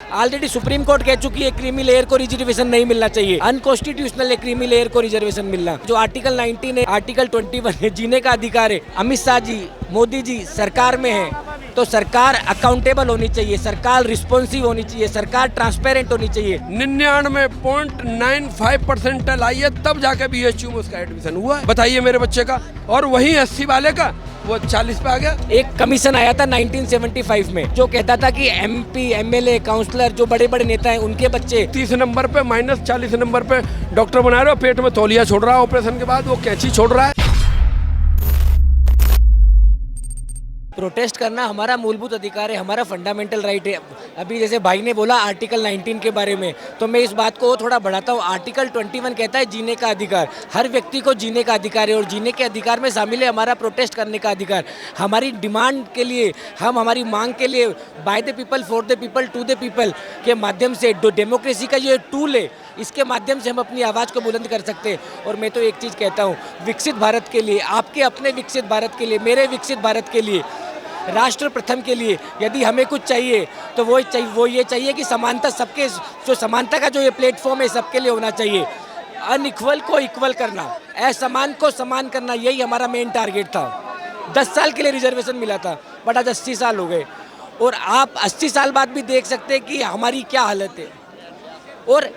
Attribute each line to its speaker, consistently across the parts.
Speaker 1: Already supreme court कह चुकी है क्रीमी लेयर को रिजर्वेशन नहीं मिलना चाहिए, अनकॉन्स्टिट्यूशनल है क्रीमी लेयर को रिजर्वेशन मिलना। जो आर्टिकल 19 है, आर्टिकल 21 है, जीने का अधिकार है। अमित शाह जी, मोदी जी सरकार में है तो सरकार अकाउंटेबल होनी चाहिए, सरकार रिस्पॉन्सिव होनी चाहिए, सरकार ट्रांसपेरेंट होनी चाहिए।
Speaker 2: 99.95% आई है तब जाके BHU में उसका एडमिशन हुआ है। बताइए मेरे बच्चे का, और वही 80 वाले का वो 40 पे आ गया।
Speaker 1: एक कमीशन आया था 1975 में जो कहता था कि MP, MLA, काउंसलर जो बड़े बड़े नेता हैं उनके बच्चे
Speaker 2: 30 नंबर पे -40 नंबर पे डॉक्टर बना रहे हो, पेट में तौलिया छोड़ रहा है, ऑपरेशन के बाद वो कैंची छोड़ रहा है।
Speaker 1: प्रोटेस्ट करना हमारा मूलभूत अधिकार है, हमारा फंडामेंटल राइट है। अभी जैसे भाई ने बोला आर्टिकल 19 के बारे में, तो मैं इस बात को थोड़ा बढ़ाता हूँ। आर्टिकल 21 कहता है जीने का अधिकार, हर व्यक्ति को जीने का अधिकार है और जीने के अधिकार में शामिल है हमारा प्रोटेस्ट करने का अधिकार। हमारी डिमांड के लिए, हम हमारी मांग के लिए by the people, for the people, to the people के माध्यम से डेमोक्रेसी का ये टूल है, इसके माध्यम से हम अपनी आवाज़ को बुलंद कर सकते हैं। और मैं तो एक चीज़ कहता हूँ, विकसित भारत के लिए, आपके अपने विकसित भारत के लिए, मेरे विकसित भारत के लिए, राष्ट्र प्रथम के लिए यदि हमें कुछ चाहिए तो वो ये चाहिए कि समानता, सबके जो समानता का जो ये प्लेटफॉर्म है सबके लिए होना चाहिए। अनइक्वल को इक्वल करना, असमान को समान करना, यही हमारा मेन टारगेट था। 10 साल के लिए रिजर्वेशन मिला था, बट आज 80 साल हो गए और आप 80 साल बाद भी देख सकते हैं कि हमारी क्या हालत है। और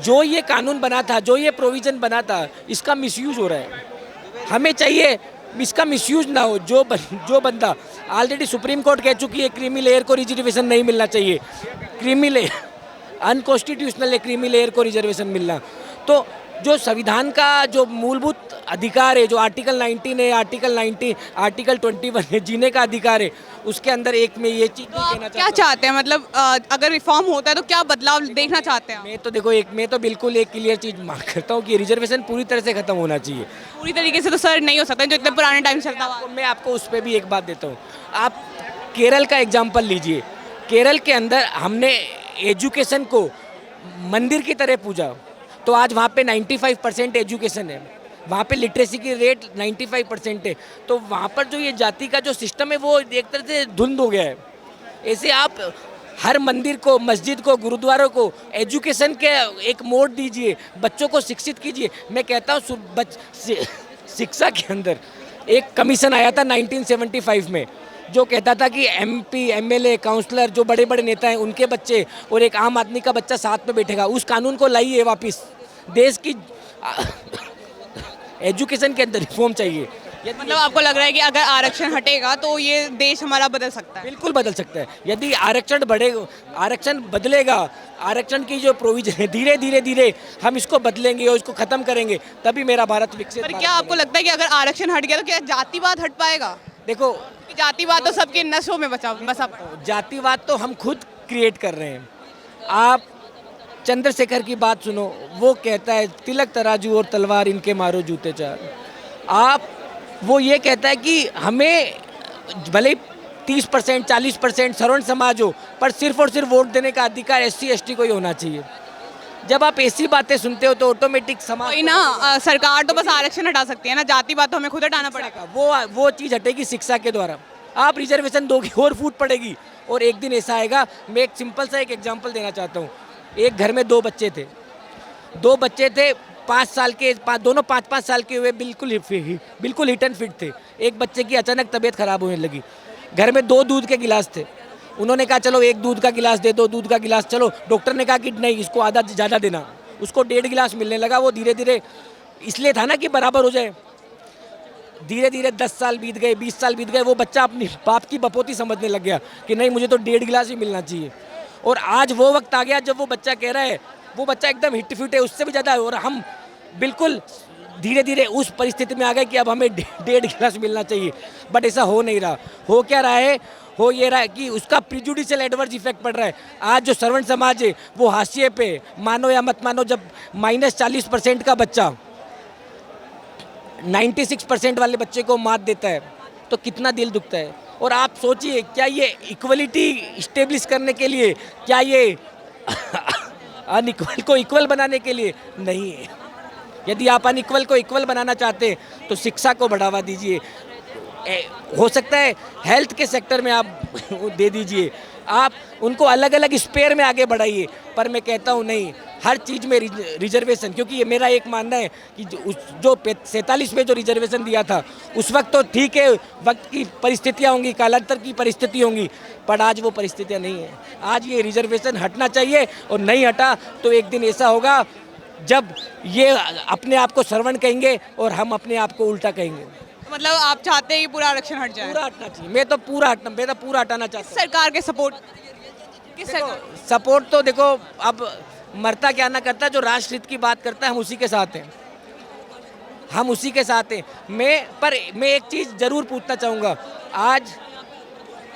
Speaker 1: जो ये कानून बना था, जो ये प्रोविज़न बना था, इसका मिसयूज़ हो रहा है। हमें चाहिए इसका मिसयूज ना हो। जो बंदा, ऑलरेडी सुप्रीम कोर्ट कह चुकी है क्रीमी लेयर को रिजर्वेशन नहीं मिलना चाहिए, क्रीमी लेयर अनकॉन्स्टिट्यूशनल है क्रीमी लेयर को रिजर्वेशन मिलना। तो जो संविधान का जो मूलभूत अधिकार है, जो आर्टिकल 19 है, आर्टिकल 21 है, जीने का अधिकार है, उसके अंदर एक में ये चीज़ कहना चाहता हूं।
Speaker 3: क्या चाहते हैं, मतलब अगर रिफॉर्म होता है तो क्या बदलाव देखना चाहते हैं?
Speaker 1: मैं तो बिल्कुल एक क्लियर चीज़ मांग करता हूँ कि रिजर्वेशन पूरी तरह से खत्म होना चाहिए।
Speaker 3: पूरी तरीके से तो सर नहीं हो सकता, जो इतने पुराने टाइम से चलता हुआ।
Speaker 1: मैं आपको उस पर भी एक बात देता हूँ। आप केरल का एग्जाम्पल लीजिए। केरल के अंदर हमने एजुकेशन को मंदिर की तरह पूजा, तो आज वहाँ पे 95% एजुकेशन है, वहाँ पे लिटरेसी की रेट 95% है। तो वहाँ पर जो ये जाति का जो सिस्टम है वो एक तरह से धुंध हो गया है। ऐसे आप हर मंदिर को, मस्जिद को, गुरुद्वारों को एजुकेशन के एक मोड़ दीजिए, बच्चों को शिक्षित कीजिए। मैं कहता हूँ शिक्षा के अंदर एक कमीशन आया था 1975 में जो कहता था कि MP, MLA, काउंसलर जो बड़े बड़े नेता हैं उनके बच्चे और एक आम आदमी का बच्चा साथ में बैठेगा। उस कानून को लाइए वापस। देश की एजुकेशन के अंदर रिफॉर्म चाहिए।
Speaker 3: मतलब आपको लग रहा है कि अगर आरक्षण हटेगा तो ये देश हमारा बदल सकता है?
Speaker 1: बिल्कुल बदल सकता है। यदि आरक्षण बदलेगा, आरक्षण की जो प्रोविजन है धीरे हम इसको बदलेंगे और इसको खत्म करेंगे, तभी मेरा भारत विकसित।
Speaker 3: पर क्या आपको लगता है कि अगर आरक्षण हट गया तो क्या जातिवाद हट पाएगा?
Speaker 1: देखो,
Speaker 3: जातिवाद तो सबके नसों में बसा
Speaker 1: जातिवाद तो हम खुद क्रिएट कर रहे हैं। आप चंद्रशेखर की बात सुनो, वो कहता है तिलक तराजू और तलवार इनके मारो जूते चार। वो ये कहता है कि हमें भले 30%, 40% सवर्ण समाज हो, पर सिर्फ और सिर्फ वोट देने का अधिकार SC, ST को ही होना चाहिए। जब आप ऐसी बातें सुनते हो तो ऑटोमेटिक समाज
Speaker 3: ना, सरकार तो बस आरक्षण हटा सकती है ना, जातिवाद तो हमें खुद हटाना पड़ेगा।
Speaker 1: वो चीज़ हटेगी शिक्षा के द्वारा। आप रिजर्वेशन दोगे और फूट पड़ेगी, और एक दिन ऐसा आएगा। मैं एक सिंपल सा एक एग्जांपल देना चाहता हूँ। एक घर में दो बच्चे थे, 5 साल के, दोनों 5-5 साल के हुए, बिल्कुल हिट एंड फिट थे। एक बच्चे की अचानक तबीयत खराब होने लगी। घर में 2 दूध के गिलास थे। उन्होंने कहा चलो 1 दूध का गिलास दे दो, दूध का गिलास। चलो, डॉक्टर ने कहा कि नहीं, इसको आधा ज़्यादा देना। उसको 1.5 गिलास मिलने लगा। वो धीरे धीरे, इसलिए था ना कि बराबर हो जाए। धीरे धीरे 10 साल बीत गए, 20 साल बीत गए। वो बच्चा अपनी बाप की बपोती समझने लग गया कि नहीं, मुझे तो 1.5 गिलास ही मिलना चाहिए। और आज वो वक्त आ गया जब वो बच्चा कह रहा है, वो बच्चा एकदम हिट फिट है, उससे भी ज़्यादा। और हम बिल्कुल धीरे धीरे उस परिस्थिति में आ गए कि अब हमें 1.5 गिलास मिलना चाहिए। बट ऐसा हो नहीं रहा। हो क्या रहा है? हो ये रहा है कि उसका प्रिजुडिशियल एडवर्स इफेक्ट पड़ रहा है। आज जो सवर्ण समाज है वो हाशिए पे, मानो या मत मानो, जब -40% का बच्चा 96% वाले बच्चे को मात देता है तो कितना दिल दुखता है। और आप सोचिए, क्या ये इक्वलिटी इस्टेब्लिश करने के लिए, क्या ये अनइक्वल को इक्वल बनाने के लिए नहीं है। यदि आप अनइक्वल को इक्वल बनाना चाहते हैं तो शिक्षा को बढ़ावा दीजिए। हो सकता है हेल्थ के सेक्टर में आप दे दीजिए। आप उनको अलग अलग स्पेयर में आगे बढ़ाइए, पर मैं कहता हूँ नहीं, हर चीज़ में रिजर्वेशन, क्योंकि ये मेरा एक मानना है कि जो 47 में जो रिजर्वेशन दिया था उस वक्त तो ठीक है, वक्त की परिस्थितियाँ होंगी, कालांतर की परिस्थिति होंगी, पर आज वो परिस्थितियाँ नहीं है। आज ये रिजर्वेशन हटना चाहिए, और नहीं हटा तो एक दिन ऐसा होगा जब ये अपने आप को श्रवण कहेंगे और हम अपने आप को उल्टा कहेंगे।
Speaker 3: मतलब आप चाहते हैं कि पूरा आरक्षण हट जाए?
Speaker 1: पूरा हटना चाहिए, मैं तो पूरा हटाना चाहता हूँ।
Speaker 3: सरकार के सपोर्ट किस सरकार?
Speaker 1: सपोर्ट तो देखो, अब मरता क्या ना करता, जो राष्ट्रहित की बात करता है हम उसी के साथ हैं, हम उसी के साथ हैं। मैं एक चीज़ जरूर पूछना चाहूँगा, आज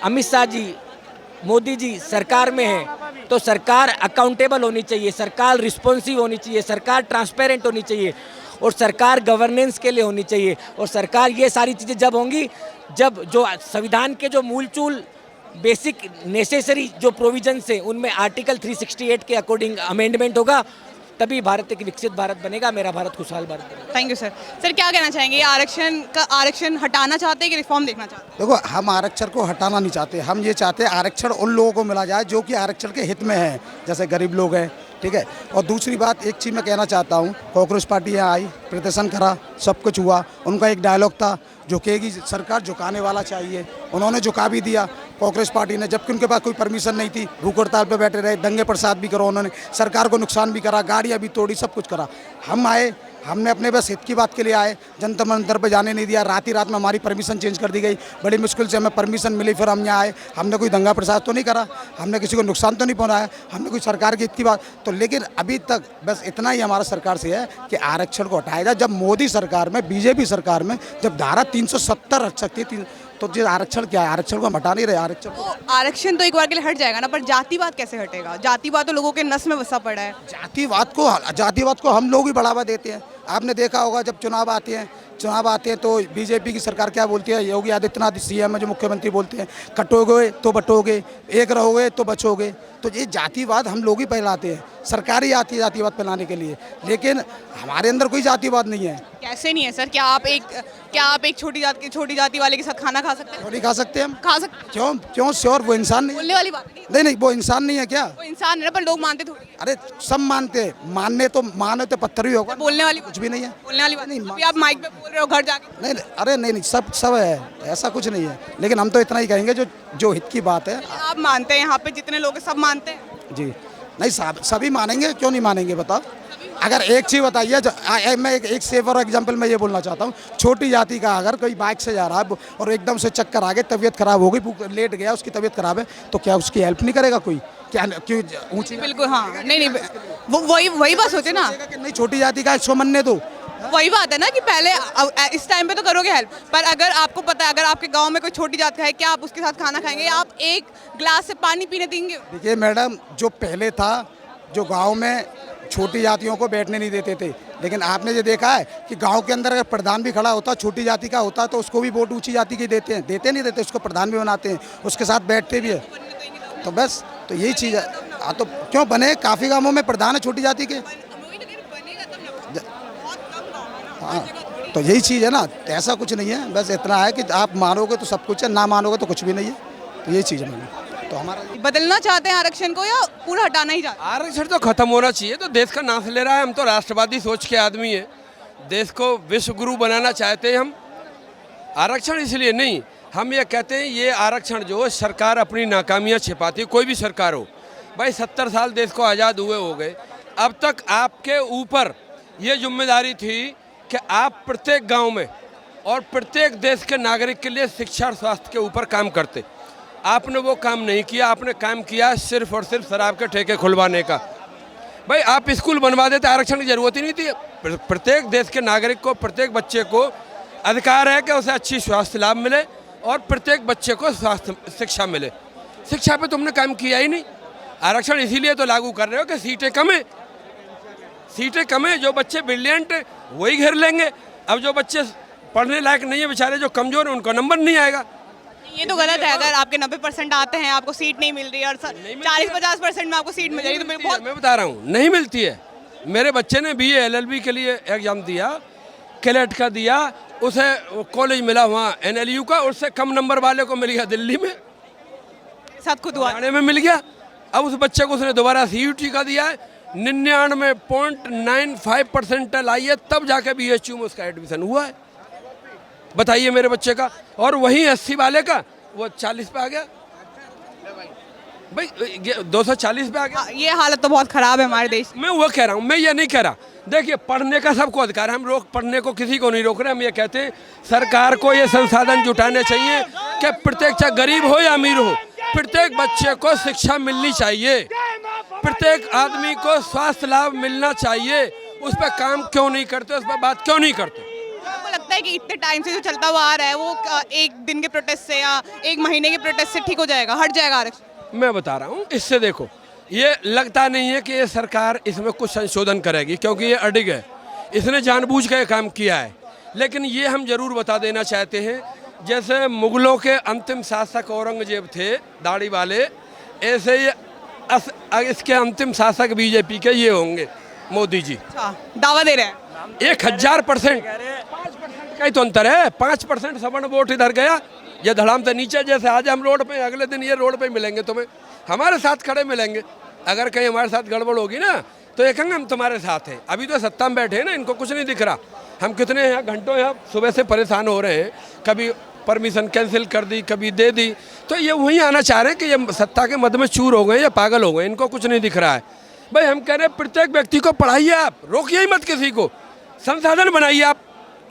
Speaker 1: अमित शाह जी, मोदी जी सरकार में है तो सरकार अकाउंटेबल होनी चाहिए, सरकार रिस्पॉन्सिव होनी चाहिए, सरकार ट्रांसपेरेंट होनी चाहिए, और सरकार गवर्नेंस के लिए होनी चाहिए। और सरकार ये सारी चीज़ें जब होंगी, जब जो संविधान के जो मूलचूल बेसिक नेसेसरी जो प्रोविजंस हैं उनमें आर्टिकल 368 के अकॉर्डिंग अमेंडमेंट होगा, तभी भारत एक विकसित भारत बनेगा, मेरा भारत खुशहाल भारत बनेगा।
Speaker 3: Thank you sir. सर क्या कहना चाहेंगे, ये आरक्षण हटाना चाहते हैं कि रिफॉर्म देखना चाहते हैं?
Speaker 4: देखो, हम आरक्षण को हटाना नहीं चाहते, हम ये चाहते हैं आरक्षण उन लोगों को मिला जाए जो कि आरक्षण के हित में है, जैसे गरीब लोग हैं, ठीक है। और दूसरी बात, एक चीज़ मैं कहना चाहता हूँ, कांग्रेस पार्टी यहाँ आई, प्रदर्शन करा, सब कुछ हुआ, उनका एक डायलॉग था, झुकेगी सरकार झुकाने वाला चाहिए, उन्होंने झुका भी दिया कांग्रेस पार्टी ने, जबकि उनके पास कोई परमिशन नहीं थी, भूख हड़ताल पे बैठे रहे, दंगे प्रसाद भी करा उन्होंने, सरकार को नुकसान भी करा, गाड़ियाँ भी तोड़ी, सब कुछ करा। हम आए, हमने अपने बस हित की बात के लिए आए, जंतर मंतर पे जाने नहीं दिया, रात ही रात में हमारी परमिशन चेंज कर दी गई, बड़ी मुश्किल से हमें परमिशन मिली, फिर हम यहाँ आए। हमने कोई दंगा प्रसाद तो नहीं करा, हमने किसी को नुकसान तो नहीं पहुँचाया, हमने कोई सरकार की हित की बात तो, लेकिन अभी तक बस इतना ही हमारा सरकार से है कि आरक्षण को हटाया जाए। जब मोदी सरकार में, बीजेपी सरकार में जब धारा 370 हट सकती है, तो ये आरक्षण क्या है, आरक्षण को हम हटा नहीं रहे।
Speaker 3: आरक्षण तो एक बार के लिए हट जाएगा ना, पर जातिवाद कैसे हटेगा? जातिवाद तो लोगों के नस में बसा पड़ा है।
Speaker 4: जातिवाद को हम लोग ही बढ़ावा देते हैं। आपने देखा होगा, जब चुनाव आते हैं तो बीजेपी की सरकार क्या बोलती है, योगी आदित्यनाथ सीएम है जो मुख्यमंत्री बोलते हैं, कटोगे तो बटोगे, एक रहोगे तो बचोगे। तो ये जातिवाद हम लोग ही फैलाते हैं, सरकार ही आती है जातिवाद फैलाने के लिए, लेकिन हमारे अंदर कोई जातिवाद नहीं है।
Speaker 3: कैसे नहीं है सर? क्या आप एक छोटी जाति वाले के साथ खाना खा सकते हैं?
Speaker 4: क्यों नहीं खा सकते हम?
Speaker 3: खा सकते।
Speaker 4: क्यों श्योर, वो इंसान नहीं?
Speaker 3: बोलने वाली बात नहीं।
Speaker 4: नहीं, वो इंसान नहीं है क्या?
Speaker 3: वो इंसान है ना, पर लोग मानते थोड़ी हैं।
Speaker 4: अरे सब मानते हैं, माने तो पत्थर भी होगा।
Speaker 3: बोलने वाली
Speaker 4: कुछ भी नहीं है,
Speaker 3: बोलने वाली बात
Speaker 4: नहीं।
Speaker 3: अभी आप माइक पे बोल रहे हो घर जाके।
Speaker 4: नहीं, अरे नहीं, सब है, ऐसा कुछ नहीं है, लेकिन हम तो इतना ही कहेंगे जो हित की बात है।
Speaker 3: आप मानते हैं, यहाँ पे जितने लोग हैं सब मानते हैं?
Speaker 4: जी नहीं, सभी मानेंगे, क्यों नहीं मानेंगे बताओ। अगर एक चीज़ बताइए, मैं एक सेवर एग्जांपल मैं ये बोलना चाहता हूँ, छोटी जाति का अगर कोई बाइक से जा रहा है और एकदम से चक्कर आ गए, तबीयत खराब हो गई, लेट गया, उसकी तबीयत खराब है, तो क्या उसकी हेल्प नहीं करेगा कोई? क्या क्यों ऊँची?
Speaker 3: बिल्कुल, हाँ। नहीं, वो वही बात सोचे ना,
Speaker 4: नहीं, छोटी जाति का 100 मन्ने दो।
Speaker 3: वही बात है ना कि पहले इस टाइम पे तो करोगे हेल्प, पर अगर आपको पता है, अगर आपके गांव में कोई छोटी जात का है, क्या आप उसके साथ खाना खाएंगे? आप एक गिलास से पानी पीने देंगे?
Speaker 4: देखिए मैडम, जो पहले था, जो गांव में छोटी जातियों को बैठने नहीं देते थे, लेकिन आपने ये देखा है कि गांव के अंदर अगर प्रधान भी खड़ा होता, छोटी जाति का होता, तो उसको भी वोट ऊंची जाति की देते हैं, नहीं देते, उसको प्रधान भी बनाते हैं, उसके साथ बैठते भी है। तो बस, तो यही चीज़ है। हाँ, तो क्यों बने, काफ़ी गाँवों में प्रधान है छोटी जाति के। हाँ, तो यही चीज़ है ना, ऐसा कुछ नहीं है, बस इतना है कि आप मानोगे तो सब कुछ है, ना मानोगे तो कुछ भी नहीं है, तो यही चीज़ है मैडम। तो हमारा
Speaker 3: बदलना चाहते हैं आरक्षण को या पूरा हटाना ही चाहते हैं?
Speaker 2: आरक्षण तो खत्म होना चाहिए, तो देश का नाश ले रहा है। हम तो राष्ट्रवादी सोच के आदमी है, देश को विश्व गुरु बनाना चाहते हैं हम। आरक्षण इसलिए नहीं, हम ये कहते हैं ये आरक्षण जो सरकार अपनी नाकामियाँ छिपाती है, कोई भी सरकार हो भाई, 70 साल देश को आज़ाद हुए हो गए, अब तक आपके ऊपर ये जिम्मेदारी थी कि आप प्रत्येक गांव में और प्रत्येक देश के नागरिक के लिए शिक्षा और स्वास्थ्य के ऊपर काम करते। आपने वो काम नहीं किया, आपने काम किया सिर्फ और सिर्फ शराब के ठेके खुलवाने का। भाई आप स्कूल बनवा देते, आरक्षण की जरूरत ही नहीं थी। प्रत्येक देश के नागरिक को, प्रत्येक बच्चे को अधिकार है कि उसे अच्छी स्वास्थ्य लाभ मिले और प्रत्येक बच्चे को स्वास्थ्य शिक्षा मिले। शिक्षा पे तुमने काम किया ही नहीं। आरक्षण इसीलिए तो लागू कर रहे हो कि सीटें कम है, जो बच्चे ब्रिलियंट वही घेर लेंगे। अब जो बच्चे पढ़ने लायक नहीं है बेचारे, जो कमजोर है, उनको नंबर नहीं आएगा।
Speaker 3: ये तो गलत है। अगर आपके 90% आते हैं, आपको सीट नहीं मिल रही है और 40-50% में आपको सीट मिल रही है, तो बहुत
Speaker 2: मैं बता रहा हूँ नहीं मिलती है। मेरे बच्चे ने BA LLB के लिए एग्जाम दिया, कैलेट का दिया, उसे कॉलेज मिला वहाँ NLU का, उससे कम नंबर वाले को मिल गया दिल्ली में।
Speaker 3: साथ खुद हुआ।
Speaker 2: हरियाणा में मिल गया। अब उस बच्चे को उसने दोबारा CUT का दिया है, 99.95% आई है, तब जाके BHU में उसका एडमिशन हुआ है। बताइए मेरे बच्चे का। और वहीं 80 वाले का वो 40 पे आ गया भाई, 240 पे आ गया।
Speaker 3: ये हालत तो बहुत खराब है हमारे देश।
Speaker 2: मैं वो कह रहा हूँ, मैं ये नहीं कह रहा। देखिए, पढ़ने का सबको अधिकार है, हम रोक पढ़ने को किसी को नहीं रोक रहे। हम ये कहते हैं सरकार को ये संसाधन जुटाने चाहिए कि प्रत्येक, चाहे गरीब हो या अमीर हो, प्रत्येक बच्चे को शिक्षा मिलनी चाहिए, प्रत्येक आदमी को स्वास्थ्य लाभ मिलना चाहिए। उस पर काम क्यों नहीं करते, उस पर बात क्यों नहीं करते?
Speaker 3: आपको लगता है कि इतने टाइम से जो चलता हुआ आ रहा है वो एक दिन के प्रोटेस्ट से या एक महीने के प्रोटेस्ट से ठीक हो जाएगा, हट जाएगा आरक्षण?
Speaker 2: मैं बता रहा हूँ, इससे देखो, ये लगता नहीं है कि ये सरकार इसमें कुछ संशोधन करेगी, क्योंकि ये अडिग है, इसने जानबूझ के काम किया है। लेकिन ये हम जरूर बता देना चाहते हैं, जैसे मुगलों के अंतिम शासक औरंगजेब थे दाढ़ी वाले, ऐसे ये इसके अंतिम शासक BJP के ये होंगे मोदी जी।
Speaker 3: अच्छा, दावा दे रहे हैं
Speaker 2: 1000%। 5% का ही तो अंतर है। 5% सवर्ण वोट इधर गया, ये धड़ाम से नीचे। जैसे आज हम रोड पे, अगले दिन ये रोड पे मिलेंगे तुम्हें, हमारे साथ खड़े मिलेंगे। अगर कहीं हमारे साथ गड़बड़ होगी ना तो ये कहेंगे हम तुम्हारे साथ हैं। अभी तो सत्ता में बैठे हैं ना, इनको कुछ नहीं दिख रहा। हम कितने यहाँ घंटों यहाँ सुबह से परेशान हो रहे हैं, कभी परमिशन कैंसिल कर दी, कभी दे दी। तो ये वहीं आना चाह रहे हैं कि ये सत्ता के मद में चूर हो गए या पागल हो गए, इनको कुछ नहीं दिख रहा है। भाई हम कह रहे हैं प्रत्येक व्यक्ति को पढ़ाइए, आप रोकिए ही मत किसी को, संसाधन बनाइए। आप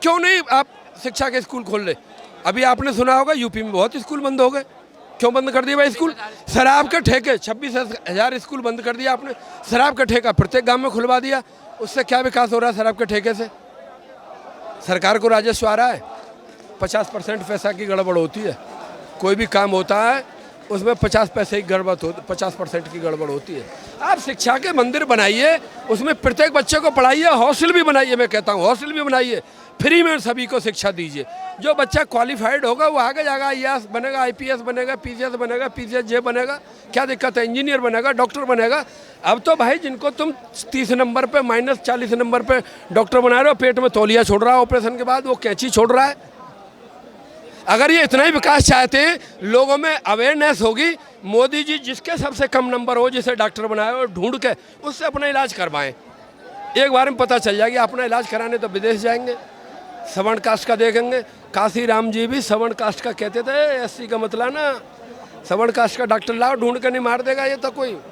Speaker 2: क्यों नहीं आप शिक्षा के स्कूल खोल ले? अभी आपने सुना होगा यूपी में बहुत स्कूल बंद हो गए। क्यों बंद कर दिए भाई स्कूल? शराब के ठेके, 26,000 स्कूल बंद कर दिया आपने। शराब का ठेका प्रत्येक गांव में खुलवा दिया। उससे क्या विकास हो रहा है? शराब के ठेके से सरकार को राजस्व आ रहा है। 50% पैसा की गड़बड़ होती है, कोई भी काम होता है उसमें 50 पैसे की गड़बड़ होती, 50% की गड़बड़ होती है। आप शिक्षा के मंदिर बनाइए, उसमें प्रत्येक बच्चे को पढ़ाइए, हॉस्टल भी बनाइए। मैं कहता हूँ हॉस्टल भी बनाइए, फ्री में सभी को शिक्षा दीजिए। जो बच्चा क्वालिफाइड होगा वो आगे जाएगा, IAS बनेगा, IPS बनेगा, PCS बनेगा, PCSJ बनेगा, क्या दिक्कत है? इंजीनियर बनेगा, डॉक्टर बनेगा। अब तो भाई जिनको तुम 30 नंबर पे -40 नंबर पे डॉक्टर बना रहे हो, पेट में तौलिया छोड़ रहा है ऑपरेशन के बाद, वो कैंची छोड़ रहा है। अगर ये इतना ही विकास चाहते हैं, लोगों में अवेयरनेस होगी, मोदी जी जिसके सबसे कम नंबर हो, जिसे डॉक्टर बनाए और ढूंढ के उससे अपना इलाज करवाएं। एक बार में पता चल जाएगा। अपना इलाज कराने तो विदेश जाएंगे, सवर्ण कास्ट का देखेंगे। काशी राम जी भी सवर्ण कास्ट का कहते थे, SC का मतलब ना, सवर्ण कास्ट का डॉक्टर लाओ, ढूंढ कर नहीं मार देगा ये तो कोई।